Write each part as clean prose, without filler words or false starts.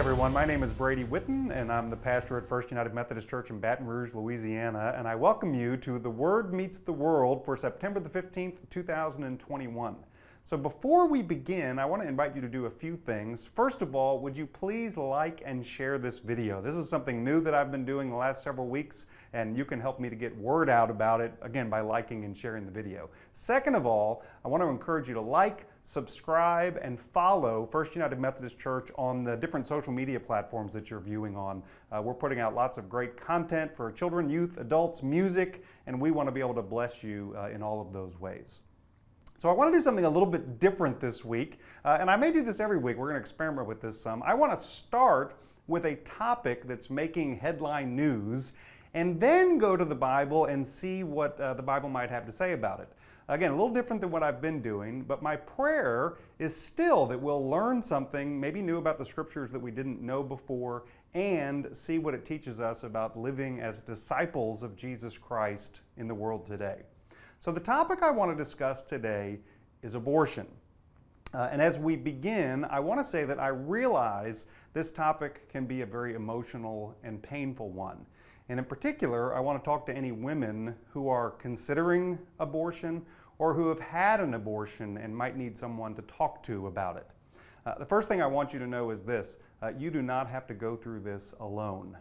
everyone, my name is Brady Whitten and I'm the pastor at First United Methodist Church in Baton Rouge, Louisiana, and I welcome you to The Word Meets the World for September the 15th, 2021. So before we begin, I want to invite you to do a few things. First of all, would you please like and share this video? This is something new that I've been doing the last several weeks, and you can help me to get word out about it, again, by liking and sharing the video. Second of all, I want to encourage you to like, subscribe, and follow First United Methodist Church on the different social media platforms that you're viewing on. We're putting out lots of great content for children, youth, adults, music, and we want to be able to bless you in all of those ways. So I want to do something a little bit different this week, and I may do this every week. We're going to experiment with this some. I want to start with a topic that's making headline news, and then go to the Bible and see what the Bible might have to say about it. Again, a little different than what I've been doing, but my prayer is still that we'll learn something maybe new about the Scriptures that we didn't know before, and see what it teaches us about living as disciples of Jesus Christ in the world today. So the topic I want to discuss today is abortion. And as we begin, I want to say that I realize this topic can be a very emotional and painful one. And in particular, I want to talk to any women who are considering abortion or who have had an abortion and might need someone to talk to about it. The first thing I want you to know is this: you do not have to go through this alone.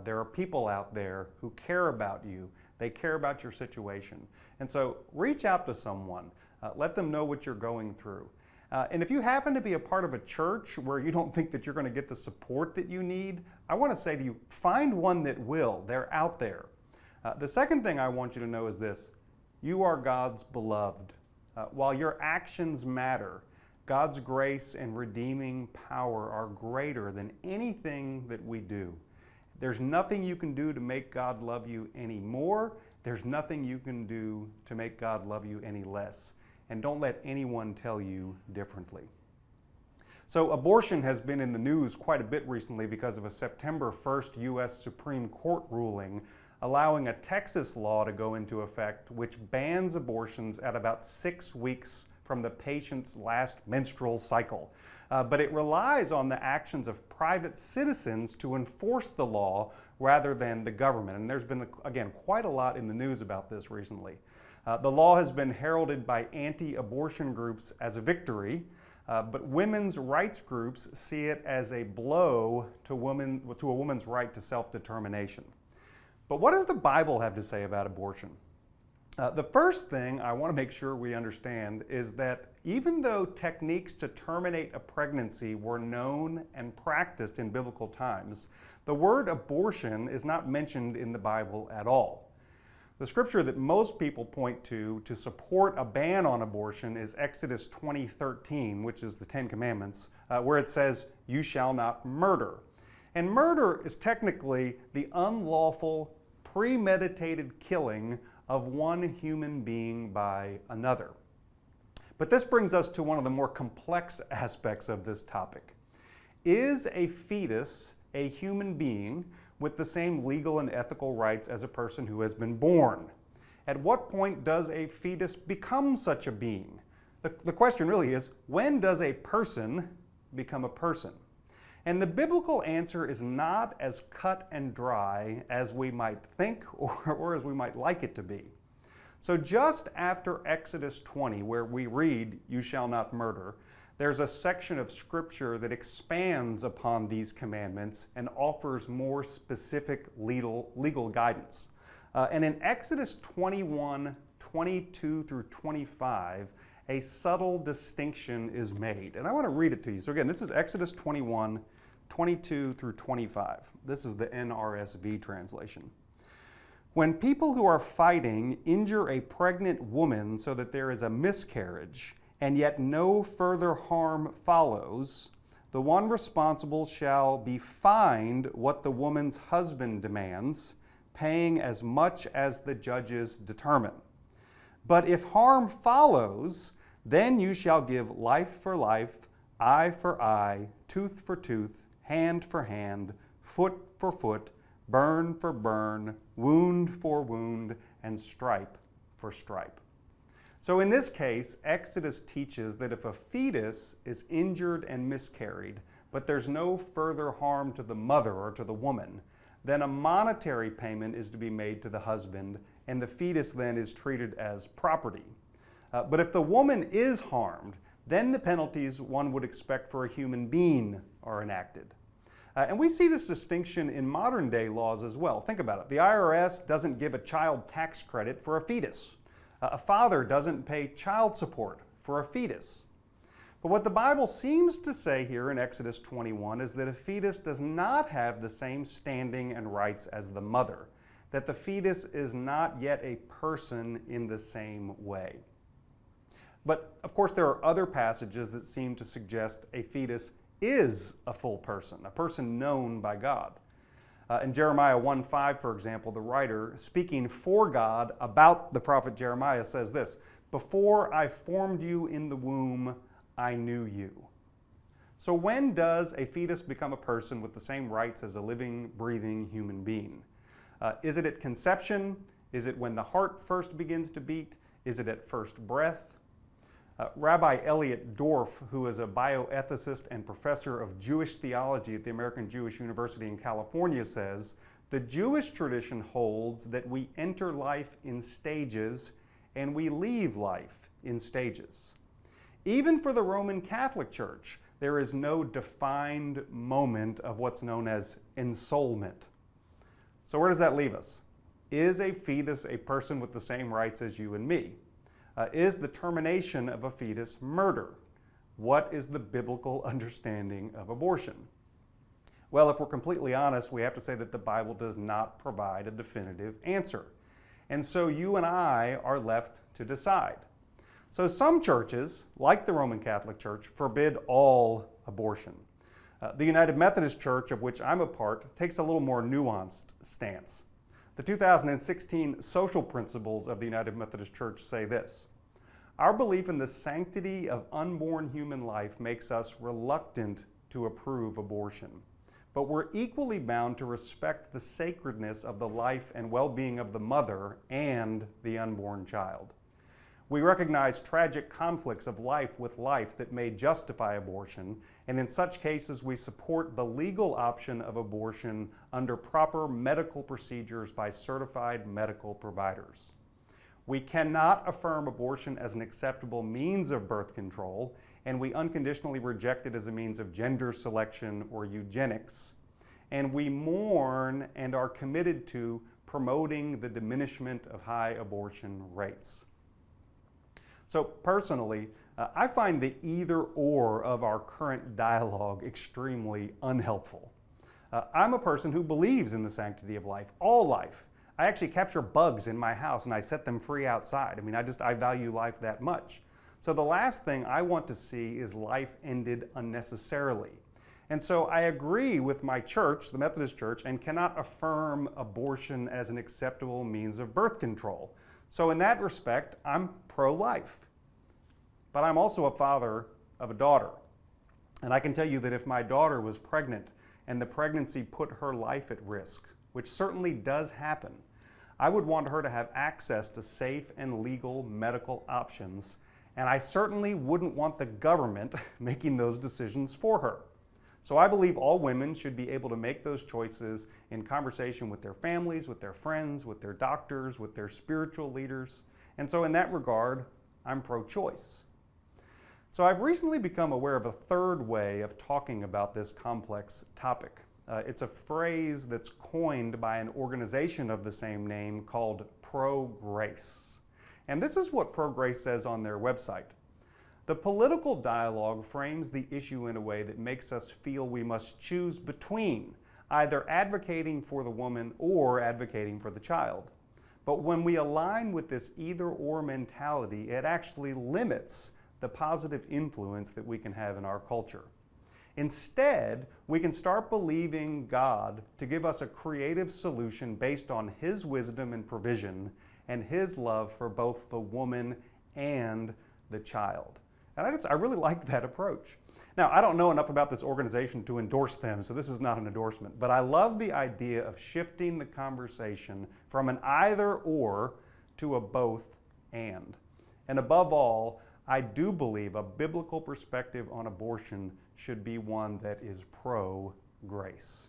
There are people out there who care about you. They care about your situation. And so reach out to someone. Let them know what you're going through. And if you happen to be a part of a church where you don't think that you're going to get the support that you need, I want to say to you, find one that will. They're out there. The second thing I want you to know is this: you are God's beloved. While your actions matter, God's grace and redeeming power are greater than anything that we do. There's nothing you can do to make God love you any more. There's nothing you can do to make God love you any less. And don't let anyone tell you differently. So abortion has been in the news quite a bit recently because of a September 1st U.S. Supreme Court ruling allowing a Texas law to go into effect which bans abortions at about 6 weeks from the patient's last menstrual cycle. But it relies on the actions of private citizens to enforce the law rather than the government. And there's been, again, quite a lot in the news about this recently. The law has been heralded by anti-abortion groups as a victory, but women's rights groups see it as a blow to a woman's right to self-determination. But what does the Bible have to say about abortion? The first thing I want to make sure we understand is that even though techniques to terminate a pregnancy were known and practiced in biblical times, the word abortion is not mentioned in the Bible at all. The scripture that most people point to support a ban on abortion is Exodus 20:13, which is the Ten Commandments, where it says, "You shall not murder." And murder is technically the unlawful, premeditated killing of one human being by another. But this brings us to one of the more complex aspects of this topic. Is a fetus a human being with the same legal and ethical rights as a person who has been born? At what point does a fetus become such a being? The question really is, when does a person become a person? And the biblical answer is not as cut and dry as we might think or as we might like it to be. So just after Exodus 20, where we read, "You shall not murder," there's a section of scripture that expands upon these commandments and offers more specific legal guidance. And in Exodus 21, 22 through 25, a subtle distinction is made. And I want to read it to you. So again, this is Exodus 21, 22 through 25. This is the NRSV translation. "When people who are fighting injure a pregnant woman so that there is a miscarriage, and yet no further harm follows, the one responsible shall be fined what the woman's husband demands, paying as much as the judges determine. But if harm follows, then you shall give life for life, eye for eye, tooth for tooth, hand for hand, foot for foot, burn for burn, wound for wound, and stripe for stripe." So in this case, Exodus teaches that if a fetus is injured and miscarried, but there's no further harm to the mother or to the woman, then a monetary payment is to be made to the husband, and the fetus then is treated as property. But if the woman is harmed, then the penalties one would expect for a human being are enacted. And we see this distinction in modern day laws as well. Think about it. The IRS doesn't give a child tax credit for a fetus. A father doesn't pay child support for a fetus. But what the Bible seems to say here in Exodus 21 is that a fetus does not have the same standing and rights as the mother, that the fetus is not yet a person in the same way. But of course there are other passages that seem to suggest a fetus is a full person, a person known by God. In Jeremiah 1:5, for example, the writer, speaking for God about the prophet Jeremiah, says this, "Before I formed you in the womb, I knew you." So when does a fetus become a person with the same rights as a living, breathing human being? Is it at conception? Is it when the heart first begins to beat? Is it at first breath? Rabbi Elliot Dorff, who is a bioethicist and professor of Jewish theology at the American Jewish University in California, says, "The Jewish tradition holds that we enter life in stages and we leave life in stages." Even for the Roman Catholic Church, there is no defined moment of what's known as ensoulment. So where does that leave us? Is a fetus a person with the same rights as you and me? Is the termination of a fetus murder? What is the biblical understanding of abortion? Well, if we're completely honest, we have to say that the Bible does not provide a definitive answer. And so you and I are left to decide. So some churches, like the Roman Catholic Church, forbid all abortion. The United Methodist Church, of which I'm a part, takes a little more nuanced stance. The 2016 social principles of the United Methodist Church say this: "Our belief in the sanctity of unborn human life makes us reluctant to approve abortion, but we're equally bound to respect the sacredness of the life and well-being of the mother and the unborn child. We recognize tragic conflicts of life with life that may justify abortion, and in such cases we support the legal option of abortion under proper medical procedures by certified medical providers. We cannot affirm abortion as an acceptable means of birth control, and we unconditionally reject it as a means of gender selection or eugenics. And we mourn and are committed to promoting the diminishment of high abortion rates." So personally, I find the either or of our current dialogue extremely unhelpful. I'm a person who believes in the sanctity of life, all life. I actually capture bugs in my house and I set them free outside. I value life that much. So the last thing I want to see is life ended unnecessarily. And so I agree with my church, the Methodist Church, and cannot affirm abortion as an acceptable means of birth control. So in that respect, I'm pro-life. But I'm also a father of a daughter. And I can tell you that if my daughter was pregnant and the pregnancy put her life at risk, which certainly does happen, I would want her to have access to safe and legal medical options, and I certainly wouldn't want the government making those decisions for her. So I believe all women should be able to make those choices in conversation with their families, with their friends, with their doctors, with their spiritual leaders. And so in that regard, I'm pro-choice. So I've recently become aware of a third way of talking about this complex topic. It's a phrase that's coined by an organization of the same name called pro-grace. And this is what pro-grace says on their website. "The political dialogue frames the issue in a way that makes us feel we must choose between either advocating for the woman or advocating for the child. But when we align with this either-or mentality, it actually limits the positive influence that we can have in our culture. Instead, we can start believing God to give us a creative solution based on His wisdom and provision and His love for both the woman and the child." And I really like that approach. Now, I don't know enough about this organization to endorse them, so this is not an endorsement, but I love the idea of shifting the conversation from an either or to a both and. And above all, I do believe a biblical perspective on abortion should be one that is pro-grace.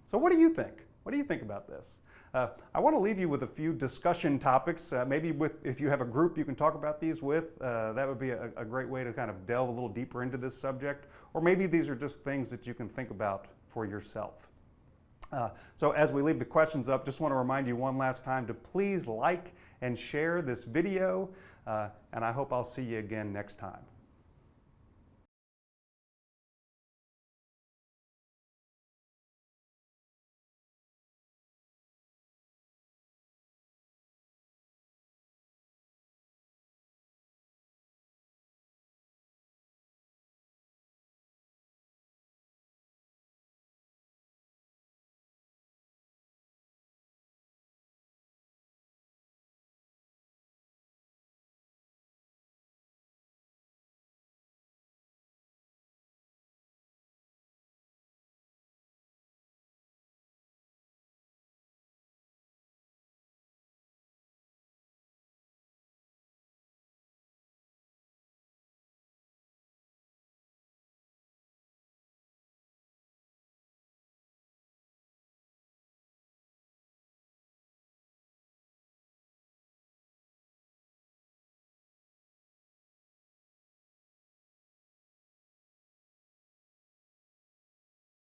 So what do you think? What do you think about this? I want to leave you with a few discussion topics. Maybe if you have a group you can talk about these with, that would be a great way to kind of delve a little deeper into this subject. Or maybe these are just things that you can think about for yourself. So as we leave the questions up, just want to remind you one last time to please like and share this video, and I hope I'll see you again next time.